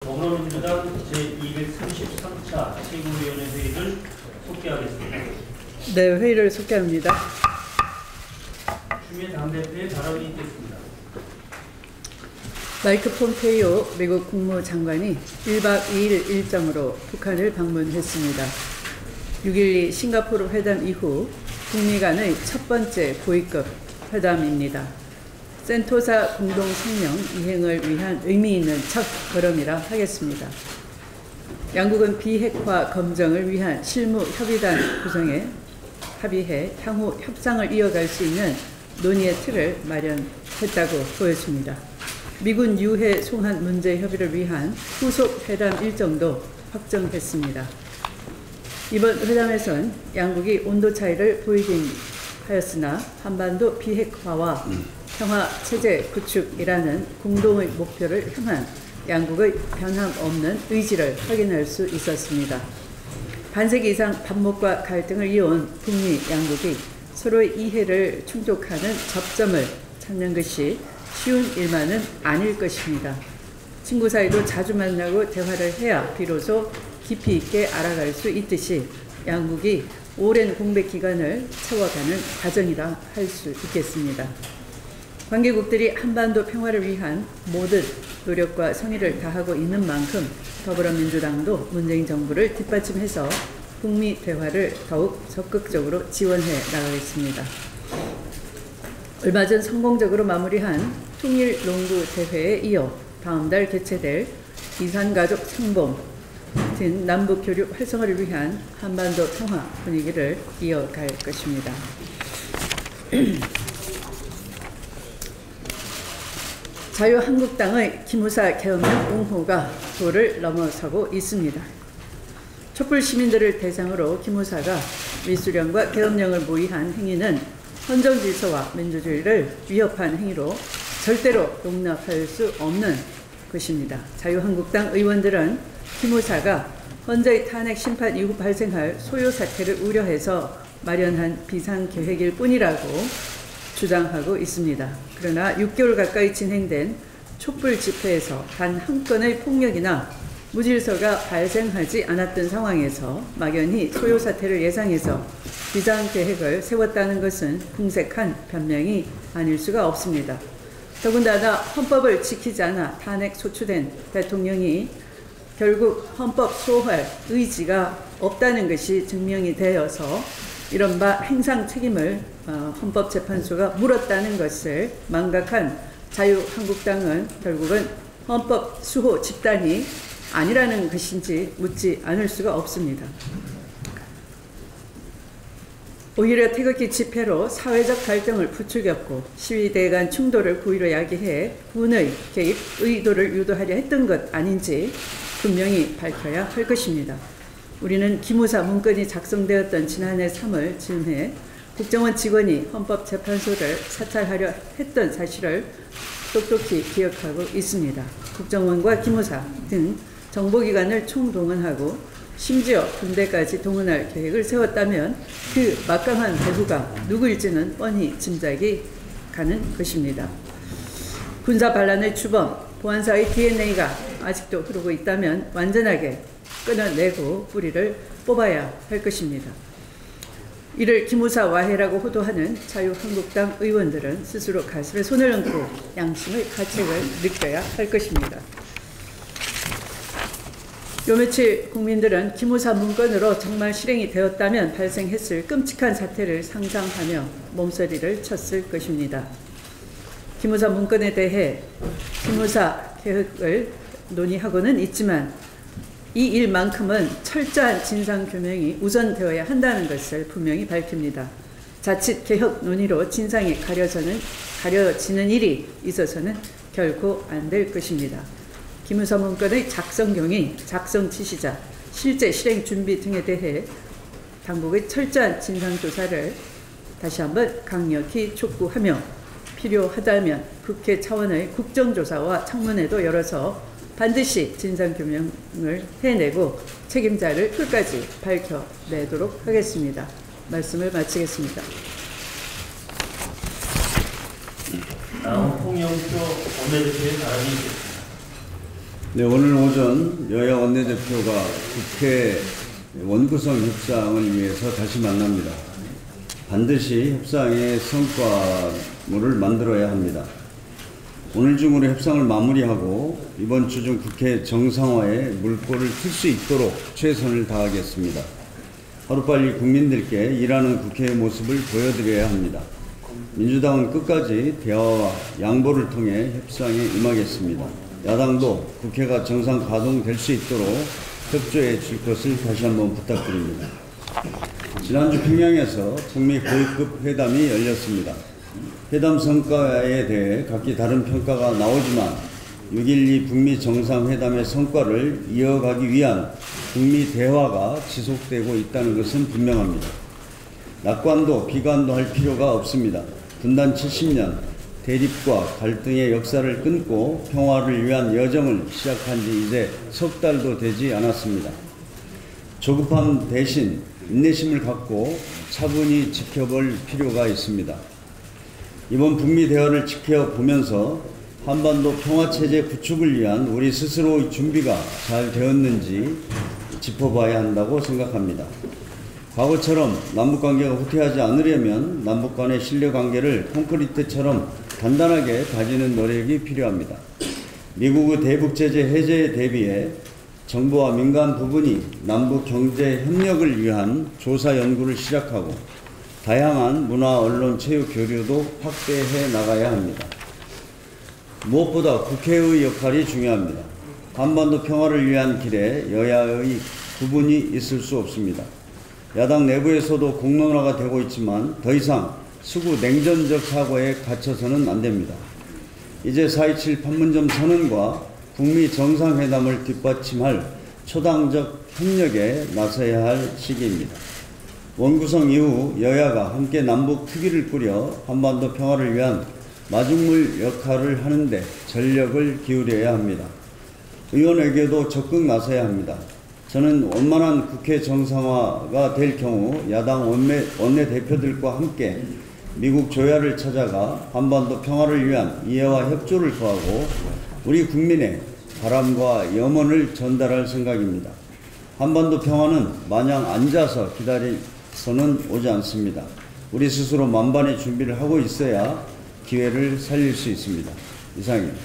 더불어민주당 제233차 최고위원회 회의를 속개하겠습니다. 네, 회의를 속개합니다. 추미애 당대표의 발언이 있겠습니다. 마이크 폼페이오 미국 국무장관이 1박 2일 일정으로 북한을 방문했습니다. 6.12 싱가포르 회담 이후 북미 간의 첫 번째 고위급 회담입니다. 센토사 공동성명 이행을 위한 의미 있는 첫 걸음이라 하겠습니다. 양국은 비핵화 검증을 위한 실무 협의단 구성에 합의해 향후 협상을 이어갈 수 있는 논의의 틀을 마련했다고 보였습니다. 미군 유해 송환 문제 협의를 위한 후속 회담 일정도 확정했습니다. 이번 회담에선 양국이 온도 차이를 보이긴 하였으나 한반도 비핵화와 평화 체제 구축이라는 공동의 목표를 향한 양국의 변함없는 의지를 확인할 수 있었습니다. 반세기 이상 반목과 갈등을 이어온 북미 양국이 서로의 이해를 충족하는 접점을 찾는 것이 쉬운 일만은 아닐 것입니다. 친구 사이도 자주 만나고 대화를 해야 비로소 깊이 있게 알아갈 수 있듯이 양국이 오랜 공백 기간을 채워가는 과정이라 할 수 있겠습니다. 관계국들이 한반도 평화를 위한 모든 노력과 성의를 다하고 있는 만큼 더불어민주당도 문재인 정부를 뒷받침해서 북미 대화를 더욱 적극적으로 지원해 나가겠습니다. 얼마 전 성공적으로 마무리한 통일 농구 대회에 이어 다음 달 개최될 이산가족 상봉 같은 남북 교류 활성화를 위한 한반도 평화 분위기를 이어갈 것입니다. 자유한국당의 기무사 계엄령 옹호가 도를 넘어서고 있습니다. 촛불 시민들을 대상으로 기무사가 미수령과 계엄령을 모의한 행위는 헌정 질서와 민주주의를 위협한 행위로 절대로 용납할 수 없는 것입니다. 자유한국당 의원들은 기무사가 헌재의 탄핵 심판 이후 발생할 소요 사태를 우려해서 마련한 비상계획일 뿐이라고 주장하고 있습니다. 그러나 6개월 가까이 진행된 촛불 집회에서 단 한 건의 폭력이나 무질서가 발생하지 않았던 상황에서 막연히 소요 사태를 예상해서 비상계획을 세웠다는 것은 궁색한 변명이 아닐 수가 없습니다. 더군다나 헌법을 지키지 않아 탄핵 소추된 대통령이 결국 헌법 소홀 의지가 없다는 것이 증명이 되어서 이른바 행상 책임을 헌법재판소가 물었다는 것을 망각한 자유한국당은 결국은 헌법 수호 집단이 아니라는 것인지 묻지 않을 수가 없습니다. 오히려 태극기 집회로 사회적 갈등을 부추겼고 시위대 간 충돌을 고의로 야기해 군의 개입 의도를 유도하려 했던 것 아닌지 분명히 밝혀야 할 것입니다. 우리는 기무사 문건이 작성되었던 지난해 3월 즈음에 국정원 직원이 헌법재판소를 사찰하려 했던 사실을 똑똑히 기억하고 있습니다. 국정원과 기무사 등 정보기관을 총동원하고 심지어 군대까지 동원할 계획을 세웠다면 그 막강한 배후가 누구일지는 뻔히 짐작이 가는 것입니다. 군사 반란의 주범, 보안사의 DNA가 아직도 흐르고 있다면 완전하게 끊어내고 뿌리를 뽑아야 할 것입니다. 이를 기무사 와해라고 호도하는 자유한국당 의원들은 스스로 가슴에 손을 얹고 양심의 가책을 느껴야 할 것입니다. 요 며칠 국민들은 기무사 문건으로 정말 실행이 되었다면 발생했을 끔찍한 사태를 상상하며 몸서리를 쳤을 것입니다. 기무사 문건에 대해 기무사 계획을 논의하고는 있지만 이 일만큼은 철저한 진상규명이 우선되어야 한다는 것을 분명히 밝힙니다. 자칫 개혁 논의로 진상이 가려지는 일이 있어서는 결코 안 될 것입니다. 기무사 문건의 작성 경위, 작성 지시자, 실제 실행 준비 등에 대해 당국의 철저한 진상조사를 다시 한번 강력히 촉구하며 필요하다면 국회 차원의 국정조사와 청문회도 열어서 반드시 진상규명을 해내고 책임자를 끝까지 밝혀내도록 하겠습니다. 말씀을 마치겠습니다. 다음 홍영표 원내대표의 발언이 있겠습니다. 네, 오늘 오전 여야 원내대표가 국회 원구성 협상을 위해서 다시 만납니다. 반드시 협상의 성과물을 만들어야 합니다. 오늘 중으로 협상을 마무리하고 이번 주 중 국회 정상화에 물꼬를 틀 수 있도록 최선을 다하겠습니다. 하루빨리 국민들께 일하는 국회의 모습을 보여드려야 합니다. 민주당은 끝까지 대화와 양보를 통해 협상에 임하겠습니다. 야당도 국회가 정상 가동될 수 있도록 협조해 줄 것을 다시 한번 부탁드립니다. 지난주 평양에서 북미 고위급 회담이 열렸습니다. 회담 성과에 대해 각기 다른 평가가 나오지만 6.12 북미 정상회담의 성과를 이어가기 위한 북미 대화가 지속되고 있다는 것은 분명합니다. 낙관도 비관도 할 필요가 없습니다. 분단 70년 대립과 갈등의 역사를 끊고 평화를 위한 여정을 시작한 지 이제 석 달도 되지 않았습니다. 조급함 대신 인내심을 갖고 차분히 지켜볼 필요가 있습니다. 이번 북미 대화를 지켜보면서 한반도 평화체제 구축을 위한 우리 스스로의 준비가 잘 되었는지 짚어봐야 한다고 생각합니다. 과거처럼 남북관계가 후퇴하지 않으려면 남북 간의 신뢰관계를 콘크리트처럼 단단하게 다지는 노력이 필요합니다. 미국의 대북제재 해제에 대비해 정부와 민간 부분이 남북 경제 협력을 위한 조사 연구를 시작하고 다양한 문화, 언론, 체육 교류도 확대해 나가야 합니다. 무엇보다 국회의 역할이 중요합니다. 한반도 평화를 위한 길에 여야의 구분이 있을 수 없습니다. 야당 내부에서도 공론화가 되고 있지만 더 이상 수구 냉전적 사고에 갇혀서는 안 됩니다. 이제 4.27 판문점 선언과 북미 정상회담을 뒷받침할 초당적 협력에 나서야 할 시기입니다. 원구성 이후 여야가 함께 남북 특위를 꾸려 한반도 평화를 위한 마중물 역할을 하는데 전력을 기울여야 합니다. 의원에게도 적극 나서야 합니다. 저는 원만한 국회 정상화가 될 경우 야당 원내대표들과 함께 미국 조야를 찾아가 한반도 평화를 위한 이해와 협조를 구하고 우리 국민의 바람과 염원을 전달할 생각입니다. 한반도 평화는 마냥 앉아서 기다려서는 오지 않습니다. 우리 스스로 만반의 준비를 하고 있어야 기회를 살릴 수 있습니다. 이상입니다.